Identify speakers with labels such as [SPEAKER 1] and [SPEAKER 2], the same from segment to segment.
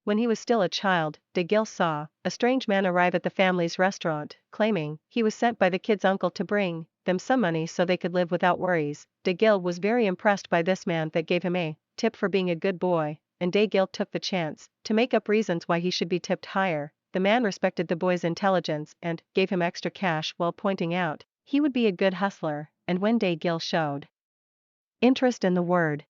[SPEAKER 1] When he was still a child, De Gil saw a strange man arrive at the family's restaurant, claiming he was sent by the kid's uncle to bring them some money so they could live without worries. De Gil was very impressed by this man that gave him a tip for being a good boy, and De Gil took the chance to make up reasons why he should be tipped higher. The man respected the boy's intelligence and gave him extra cash while pointing out he would be a good hustler, and when De Gil showed interest in the word,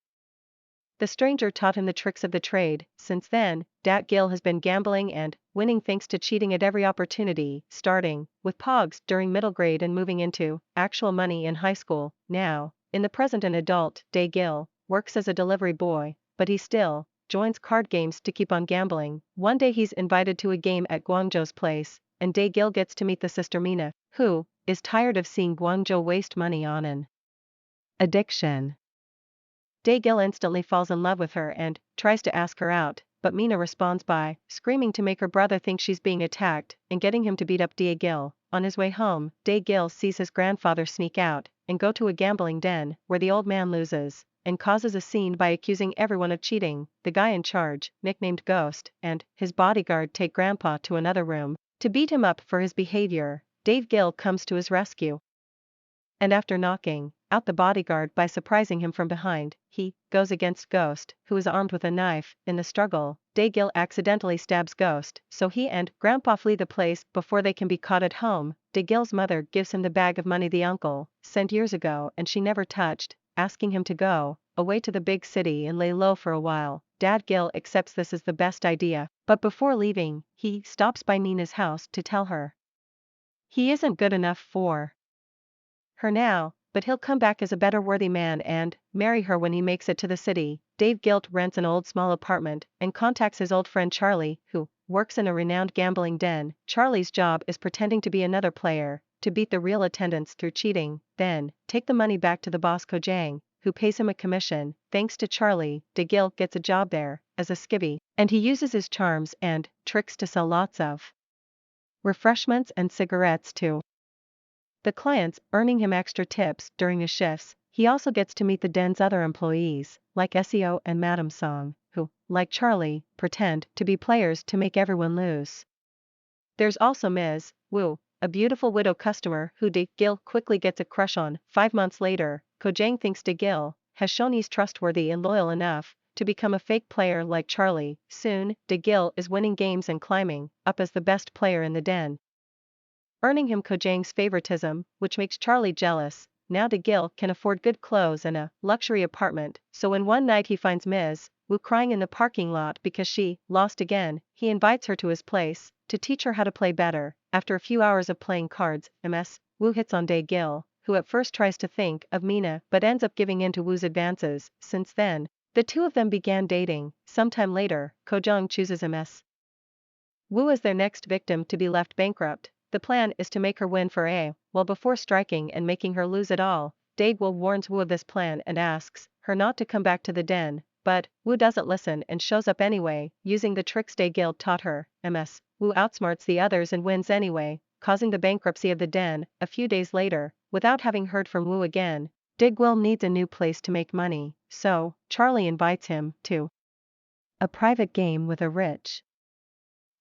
[SPEAKER 1] the stranger taught him the tricks of the trade. Since then, Dat Gil has been gambling and winning thanks to cheating at every opportunity, starting with pogs during middle grade and moving into actual money in high school. Now, in the present, an adult, De Gil works as a delivery boy, but he still joins card games to keep on gambling. One day he's invited to a game at Guangzhou's place, and De Gil gets to meet the sister Mina, who is tired of seeing Guangzhou waste money on an addiction. De Gil instantly falls in love with her and tries to ask her out, but Mina responds by screaming to make her brother think she's being attacked and getting him to beat up De Gil. On his way home, De Gil sees his grandfather sneak out and go to a gambling den where the old man loses and causes a scene by accusing everyone of cheating. The guy in charge, nicknamed Ghost, and his bodyguard take Grandpa to another room to beat him up for his behavior. De Gil comes to his rescue, and after knocking out the bodyguard by surprising him from behind, he goes against Ghost, who is armed with a knife. In the struggle, De Gil accidentally stabs Ghost, so he and Grandpa flee the place before they can be caught at home. De Gil's mother gives him the bag of money the uncle sent years ago and she never touched, asking him to go away to the big city and lay low for a while. Dad Gil accepts this as the best idea, but before leaving, he stops by Nina's house to tell her he isn't good enough for her now, but he'll come back as a better worthy man and marry her when he makes it to the city. Dave Gilt rents an old small apartment and contacts his old friend Charlie, who works in a renowned gambling den. Charlie's job is pretending to be another player, to beat the real attendants through cheating, then take the money back to the boss Kojang, who pays him a commission. Thanks to Charlie, De Gil gets a job there as a skivvy, and he uses his charms and tricks to sell lots of refreshments and cigarettes to the clients, earning him extra tips during his shifts. He also gets to meet the den's other employees, like SEO and Madame Song, who, like Charlie, pretend to be players to make everyone lose. There's also Ms. Wu, a beautiful widow customer who De Gil quickly gets a crush on. 5 months later, Kojang thinks De Gil has shown he's trustworthy and loyal enough to become a fake player like Charlie. Soon, De Gil is winning games and climbing up as the best player in the den, earning him Kojang's favoritism, which makes Charlie jealous. Now De Gil can afford good clothes and a luxury apartment, so when one night he finds Ms. Wu crying in the parking lot because she lost again, he invites her to his place to teach her how to play better. After a few hours of playing cards, Ms. Wu hits on De Gil, who at first tries to think of Mina but ends up giving in to Wu's advances. Since then, the two of them began dating. Sometime later, Kojang chooses Ms. Wu as their next victim to be left bankrupt. The plan is to make her win for a while before striking and making her lose it all. De Gil warns Wu of this plan and asks her not to come back to the den, but Wu doesn't listen and shows up anyway, using the tricks De Gil taught her. Ms. Wu outsmarts the others and wins anyway, causing the bankruptcy of the den. A few days later, without having heard from Wu again, De Gil needs a new place to make money, so Charlie invites him to a private game with a rich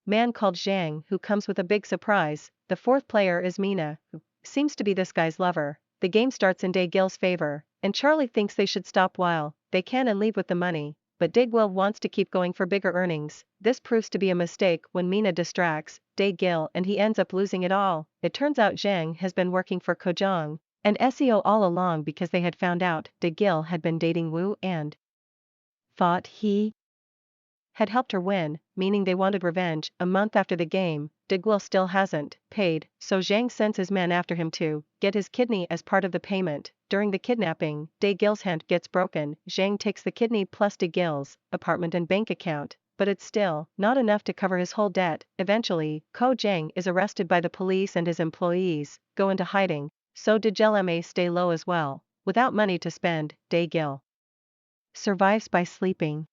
[SPEAKER 1] man called Zhang, who comes with a big surprise. The fourth player is Mina, who seems to be this guy's lover. The game starts in De Gil's favor, and Charlie thinks they should stop while they can and leave with the money, but De Gil wants to keep going for bigger earnings. This proves to be a mistake when Mina distracts De Gil and he ends up losing it all. It turns out Zhang has been working for Kojang and SEO all along because they had found out De Gil had been dating Wu and thought he had helped her win, meaning they wanted revenge. A month after the game, De Gil still hasn't paid, so Zhang sends his men after him to get his kidney as part of the payment. During the kidnapping, De Gil's hand gets broken. Zhang takes the kidney plus De Gil's apartment and bank account, but it's still not enough to cover his whole debt. Eventually, Ko Zhang is arrested by the police and his employees go into hiding, so De Gil may stay low as well. Without money to spend, De Gil survives by sleeping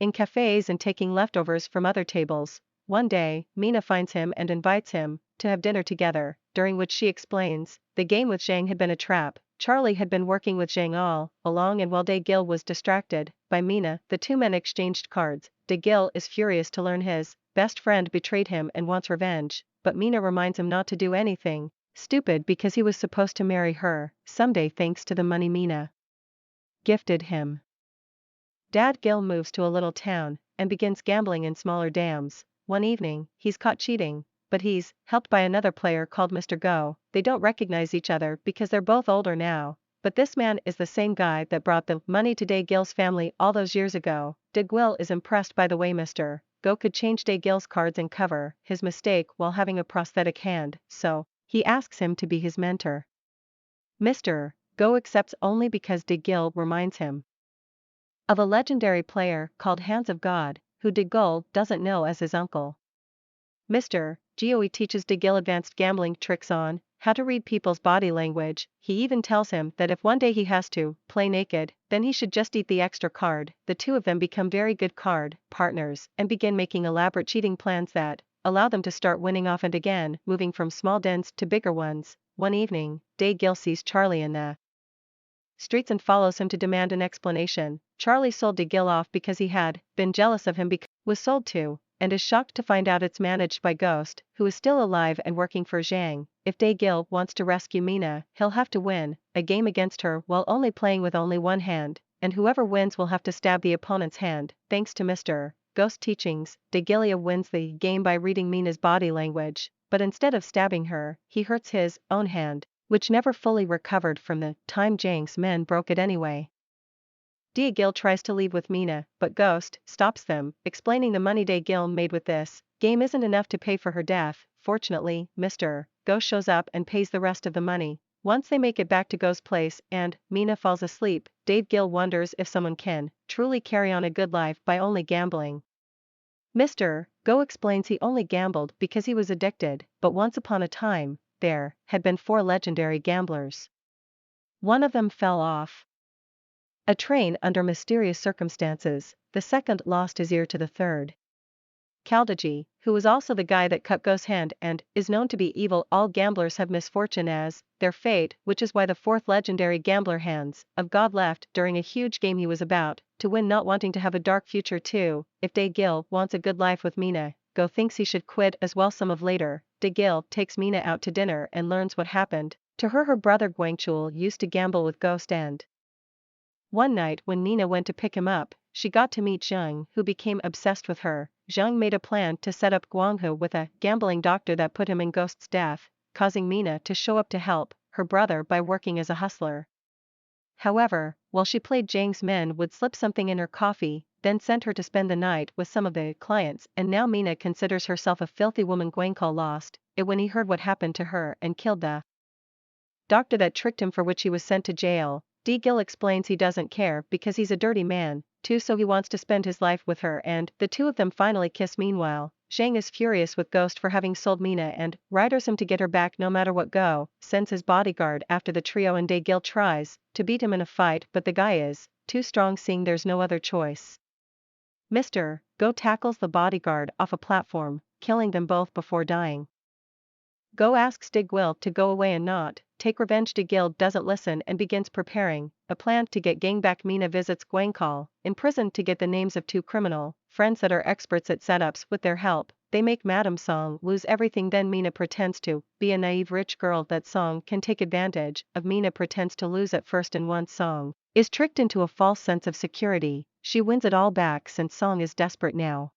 [SPEAKER 1] in cafes and taking leftovers from other tables. One day, Mina finds him and invites him to have dinner together, during which she explains the game with Zhang had been a trap. Charlie had been working with Zhang all along, and while De Gil was distracted by Mina, the two men exchanged cards. Gil is furious to learn his best friend betrayed him and wants revenge, but Mina reminds him not to do anything stupid because he was supposed to marry her someday thanks to the money Mina gifted him. Dad Gil moves to a little town and begins gambling in smaller dams. One evening, he's caught cheating, but he's helped by another player called Mr. Go. They don't recognize each other because they're both older now, but this man is the same guy that brought the money to Day Gil's family all those years ago. De Gil is impressed by the way Mr. Go could change Day Gil's cards and cover his mistake while having a prosthetic hand, so he asks him to be his mentor. Mr. Go accepts only because De Gil reminds him of a legendary player called Hands of God, who De Gil doesn't know as his uncle. Mr. Goe teaches De Gil advanced gambling tricks on how to read people's body language. He even tells him that if one day he has to play naked, then he should just eat the extra card. The two of them become very good card partners and begin making elaborate cheating plans that allow them to start winning off and again, moving from small dens to bigger ones. One evening, Day Gil sees Charlie in the streets and follows him to demand an explanation. Charlie sold De Gil off because he had been jealous of him because was sold to, and is shocked to find out it's managed by Ghost, who is still alive and working for Zhang. If De Gil wants to rescue Mina, he'll have to win a game against her while only playing with only one hand, and whoever wins will have to stab the opponent's hand. Thanks to Mr. Ghost teachings, De Gil wins the game by reading Mina's body language, but instead of stabbing her, he hurts his own hand, which never fully recovered from the time Zhang's men broke it anyway. De Gil tries to leave with Mina, but Ghost stops them, explaining the money De Gil made with this game isn't enough to pay for her death. Fortunately, Mr. Ghost shows up and pays the rest of the money. Once they make it back to Ghost's place and Mina falls asleep, Dave Gil wonders if someone can truly carry on a good life by only gambling. Mr. Go explains he only gambled because he was addicted, but once upon a time, there had been 4 legendary gamblers. One of them fell off a train under mysterious circumstances, the second lost his ear to the third. Kaldaji, who was also the guy that cut Go's hand and is known to be evil. All gamblers have misfortune as their fate, which is why the 4th legendary gambler Hands of God left during a huge game he was about to win, not wanting to have a dark future too. If De Gil wants a good life with Mina, Go thinks he should quit as well. Some of later, De Gil takes Mina out to dinner and learns what happened to her. Her brother Guangchul used to gamble with Ghost, and one night when Nina went to pick him up, she got to meet Zhang, who became obsessed with her. Zhang made a plan to set up Guanghu with a gambling doctor that put him in Ghost's death, causing Mina to show up to help her brother by working as a hustler. However, while she played, Zhang's men would slip something in her coffee, then sent her to spend the night with some of the clients, and now Mina considers herself a filthy woman. Guangcall lost it when he heard what happened to her and killed the doctor that tricked him, for which he was sent to jail. De Gil explains he doesn't care because he's a dirty man, too, so he wants to spend his life with her, and the two of them finally kiss. Meanwhile, Zhang is furious with Ghost for having sold Mina and riders him to get her back no matter what. Go sends his bodyguard after the trio, and De Gil tries to beat him in a fight, but the guy is too strong, seeing there's no other choice. Mr. Go tackles the bodyguard off a platform, killing them both before dying. Go asks De Gil to go away and not take revenge. De Gil doesn't listen and begins preparing a plan to get gang back. Mina visits Guangcall in prison to get the names of 2 criminal friends that are experts at setups. With their help, they make Madame Song lose everything. Then Mina pretends to be a naive rich girl that Song can take advantage of. Mina pretends to lose at first, and once Song is tricked into a false sense of security, she wins it all back since Song is desperate now.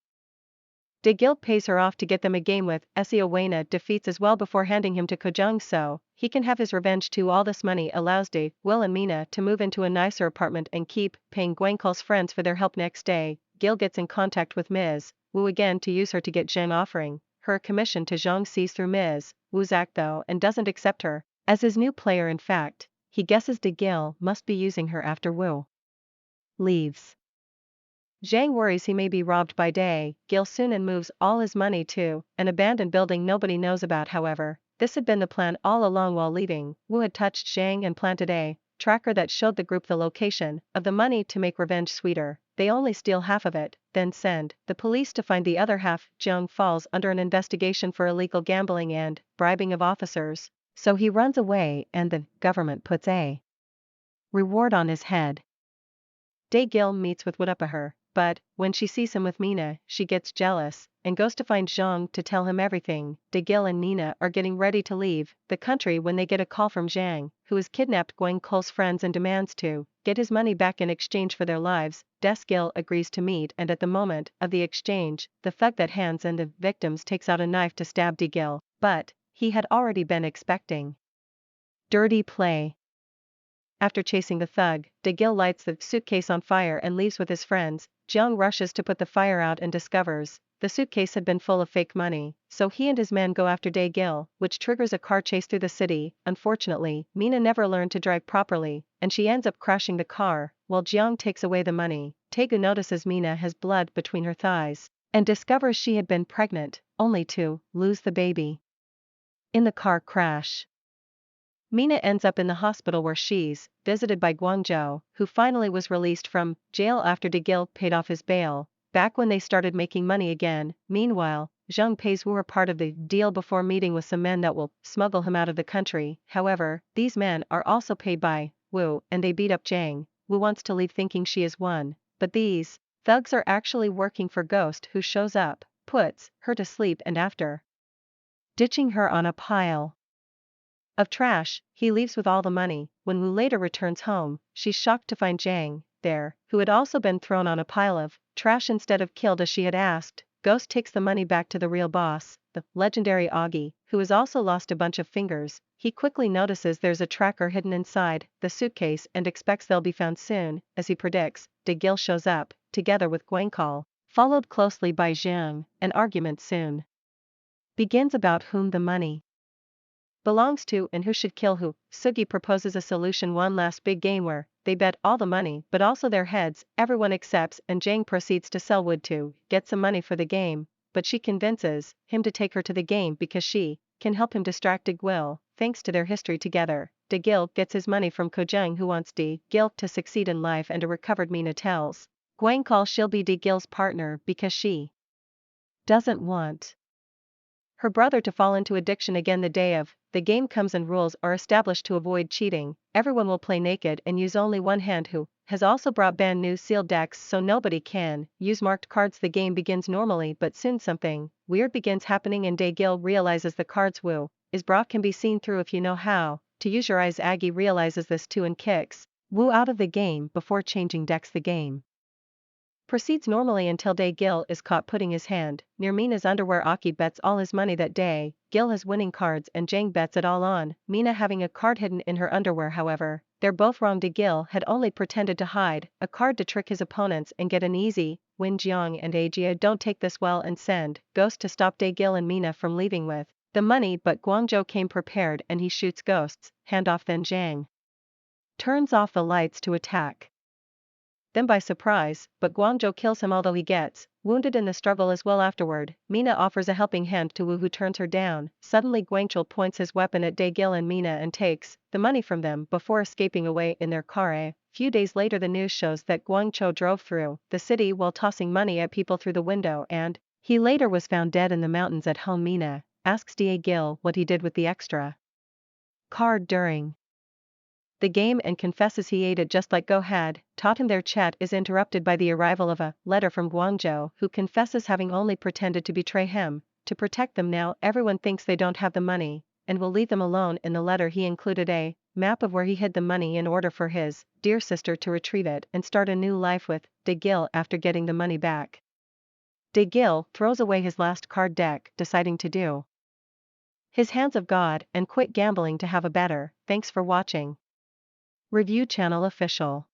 [SPEAKER 1] De Gil pays her off to get them a game with Seo. Wayna defeats as well before handing him to Kojung so he can have his revenge too. All this money allows De Gil and Mina to move into a nicer apartment and keep paying Guangcall's friends for their help. Next day, Gil gets in contact with Ms. Wu again to use her to get Zhang, offering her a commission to Zhang. Sees through Ms. Wu's act though and doesn't accept her as his new player. In fact, he guesses De Gil must be using her after Wu leaves. Zhang worries he may be robbed by De Gil soon and moves all his money to an abandoned building nobody knows about. However, this had been the plan all along. While leaving, Wu had touched Zhang and planted a tracker that showed the group the location of the money to make revenge sweeter. They only steal half of it, then send the police to find the other half. Zhang falls under an investigation for illegal gambling and bribing of officers, so he runs away and the government puts a reward on his head. De Gil meets with Woodupahar, but, when she sees him with Mina, she gets jealous, and goes to find Zhang to tell him everything. De Gil and Nina are getting ready to leave the country when they get a call from Zhang, who has kidnapped Guang Cole's friends and demands to get his money back in exchange for their lives. De Gil agrees to meet, and at the moment of the exchange, the thug that hands in the victims takes out a knife to stab De Gil, but he had already been expecting dirty play. After chasing the thug, De Gil lights the suitcase on fire and leaves with his friends. Jiang rushes to put the fire out and discovers the suitcase had been full of fake money, so he and his men go after De Gil, which triggers a car chase through the city. Unfortunately, Mina never learned to drive properly, and she ends up crashing the car, while Jiang takes away the money. Taegu notices Mina has blood between her thighs, and discovers she had been pregnant, only to lose the baby in the car crash. Mina ends up in the hospital where she's visited by Guangzhou, who finally was released from jail after De Gil paid off his bail, back when they started making money again. Meanwhile, Zhang pays Wu a part of the deal before meeting with some men that will smuggle him out of the country. However, these men are also paid by Wu, and they beat up Zhang. Wu wants to leave thinking she is one, but these thugs are actually working for Ghost, who shows up, puts her to sleep, and after ditching her on a pile of trash, he leaves with all the money. When Wu later returns home, she's shocked to find Zhang there, who had also been thrown on a pile of trash instead of killed as she had asked. Ghost takes the money back to the real boss, the legendary Augie, who has also lost a bunch of fingers. He quickly notices there's a tracker hidden inside the suitcase and expects they'll be found soon. As he predicts, De Gil shows up, together with Guangkal, followed closely by Zhang. An argument soon begins about whom the money belongs to and who should kill who. Sugi proposes a solution: one last big game where they bet all the money but also their heads. Everyone accepts, and Zhang proceeds to sell wood to get some money for the game, but she convinces him to take her to the game because she can help him distract De Gil. Thanks to their history together, De Gil gets his money from Kojang, who wants De Gil to succeed in life, and a recovered Mina tells Guangkal she'll be De Gil's partner because she doesn't want her brother to fall into addiction again. The day of the game comes and rules are established to avoid cheating. Everyone will play naked and use only one hand, who has also brought brand new sealed decks so nobody can use marked cards. The game begins normally, but soon something weird begins happening and De Gil realizes the cards Wu is brought can be seen through if you know how to use your eyes. Aggie realizes this too and kicks Wu out of the game before changing decks. The game proceeds normally until De Gil is caught putting his hand near Mina's underwear. Aki bets all his money that day. Gil has winning cards and Zhang bets it all on Mina having a card hidden in her underwear. However, they're both wrong. De Gil had only pretended to hide a card to trick his opponents and get an easy win. Jiang and Ajia don't take this well and send Ghost to stop De Gil and Mina from leaving with the money, but Guangzhou came prepared and he shoots Ghost's hand off. Then Zhang turns off the lights to attack them by surprise, but Guangzhou kills him, although he gets wounded in the struggle as well. Afterward, Mina offers a helping hand to Wu, who turns her down. Suddenly Guangzhou points his weapon at De Gil and Mina and takes the money from them before escaping away in their car. A few days later, the news shows that Guangzhou drove through the city while tossing money at people through the window, and he later was found dead in the mountains at home. Mina asks De Gil what he did with the extra card during the game and confesses he ate it just like Go had taught him. Their chat is interrupted by the arrival of a letter from Guangzhou, who confesses having only pretended to betray him to protect them. Now everyone thinks they don't have the money and will leave them alone. In the letter he included a map of where he hid the money in order for his dear sister to retrieve it and start a new life with De Gil after getting the money back. De Gil throws away his last card deck, deciding to do his hands of God and quit gambling to have a better. Thanks for watching. Review Channel Official.